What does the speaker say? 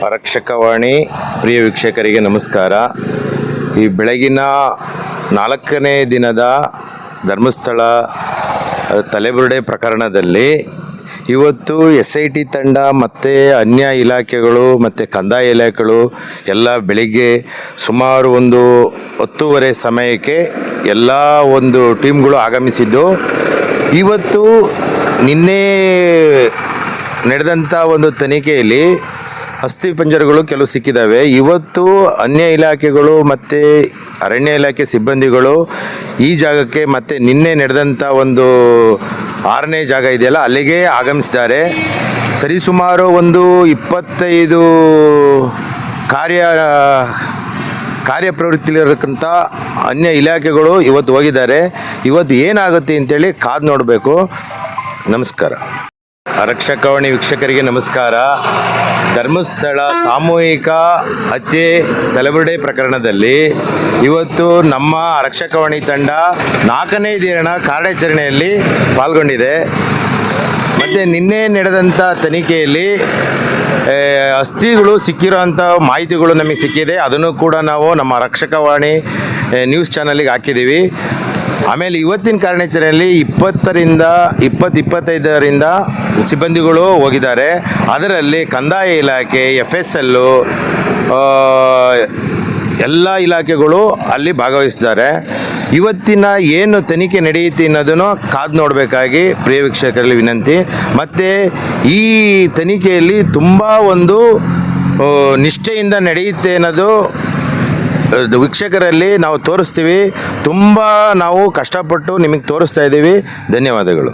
ಆರಕ್ಷಕವಾಣಿ ಪ್ರಿಯ ವೀಕ್ಷಕರಿಗೆ ನಮಸ್ಕಾರ. ಈ ಬೆಳಗಿನ 4ನೇ ದಿನದ ಧರ್ಮಸ್ಥಳ ತಲೆಬುರುಡೆ ಪ್ರಕರಣದಲ್ಲಿ ಇವತ್ತು SIT ತಂಡ ಮತ್ತು ಅನ್ಯ ಇಲಾಖೆಗಳು ಮತ್ತು ಕಂದಾಯ ಇಲಾಖೆಗಳು ಎಲ್ಲ ಬೆಳಿಗ್ಗೆ ಸುಮಾರು 10:30 ಸಮಯಕ್ಕೆ ಎಲ್ಲ ಟೀಮ್ಗಳು ಆಗಮಿಸಿದ್ದು, ಇವತ್ತು ನಿನ್ನೆ ನಡೆದಂಥ ತನಿಖೆಯಲ್ಲಿ ಅಸ್ಥಿಪಂಜರಗಳು ಕೆಲವು ಸಿಕ್ಕಿದ್ದಾವೆ. ಇವತ್ತು ಅನ್ಯ ಇಲಾಖೆಗಳು ಮತ್ತು ಅರಣ್ಯ ಇಲಾಖೆ ಸಿಬ್ಬಂದಿಗಳು ಈ ಜಾಗಕ್ಕೆ ಮತ್ತು ನಿನ್ನೆ ನಡೆದಂಥ 6ನೇ ಜಾಗ ಇದೆಯಲ್ಲ ಅಲ್ಲಿಗೆ ಆಗಮಿಸಿದ್ದಾರೆ. ಸರಿಸುಮಾರು 25 ಕಾರ್ಯಪ್ರವೃತ್ತಿಲಿರತಕ್ಕಂಥ ಅನ್ಯ ಇಲಾಖೆಗಳು ಇವತ್ತು ಹೋಗಿದ್ದಾರೆ. ಇವತ್ತು ಏನಾಗುತ್ತೆ ಅಂತೇಳಿ ಕಾದು ನೋಡಬೇಕು. ನಮಸ್ಕಾರ. ಆರಕ್ಷಕವಾಣಿ ವೀಕ್ಷಕರಿಗೆ ನಮಸ್ಕಾರ. ಧರ್ಮಸ್ಥಳ ಸಾಮೂಹಿಕ ಹತ್ಯೆ ತಲೆಬುರುಡೆ ಪ್ರಕರಣದಲ್ಲಿ ಇವತ್ತು ನಮ್ಮ ಆರಕ್ಷಕವಾಣಿ ತಂಡ 4ನೇ ದಿನ ಕಾರ್ಯಾಚರಣೆಯಲ್ಲಿ ಪಾಲ್ಗೊಂಡಿದೆ. ಮತ್ತು ನಿನ್ನೆ ನಡೆದಂಥ ತನಿಖೆಯಲ್ಲಿ ಅಸ್ಥಿಗಳು ಸಿಕ್ಕಿರೋಂಥ ಮಾಹಿತಿಗಳು ನಮಗೆ ಸಿಕ್ಕಿದೆ. ಅದನ್ನು ಕೂಡ ನಾವು ನಮ್ಮ ಆರಕ್ಷಕವಾಣಿ ನ್ಯೂಸ್ ಚಾನಲಿಗೆ ಹಾಕಿದ್ದೀವಿ. ಆಮೇಲೆ ಇವತ್ತಿನ ಕಾರ್ಯಾಚರಣೆಯಲ್ಲಿ 25ರಿಂದ ಸಿಬ್ಬಂದಿಗಳು ಹೋಗಿದ್ದಾರೆ. ಅದರಲ್ಲಿ ಕಂದಾಯ ಇಲಾಖೆ, FSL ಎಲ್ಲ ಇಲಾಖೆಗಳು ಅಲ್ಲಿ ಭಾಗವಹಿಸಿದ್ದಾರೆ. ಇವತ್ತಿನ ಏನು ತನಿಖೆ ನಡೆಯುತ್ತೆ ಅನ್ನೋದನ್ನು ಕಾದು ನೋಡಬೇಕಾಗಿ ಪ್ರಿಯ ವೀಕ್ಷಕರಲ್ಲಿ ವಿನಂತಿ. ಮತ್ತು ಈ ತನಿಖೆಯಲ್ಲಿ ತುಂಬ ನಿಷ್ಠೆಯಿಂದ ನಡೆಯುತ್ತೆ ಅನ್ನೋದು ವೀಕ್ಷಕರಲ್ಲಿ ನಾವು ತೋರಿಸ್ತೀವಿ. ತುಂಬ ನಾವು ಕಷ್ಟಪಟ್ಟು ನಿಮಗೆ ತೋರಿಸ್ತಾ ಇದ್ದೀವಿ. ಧನ್ಯವಾದಗಳು.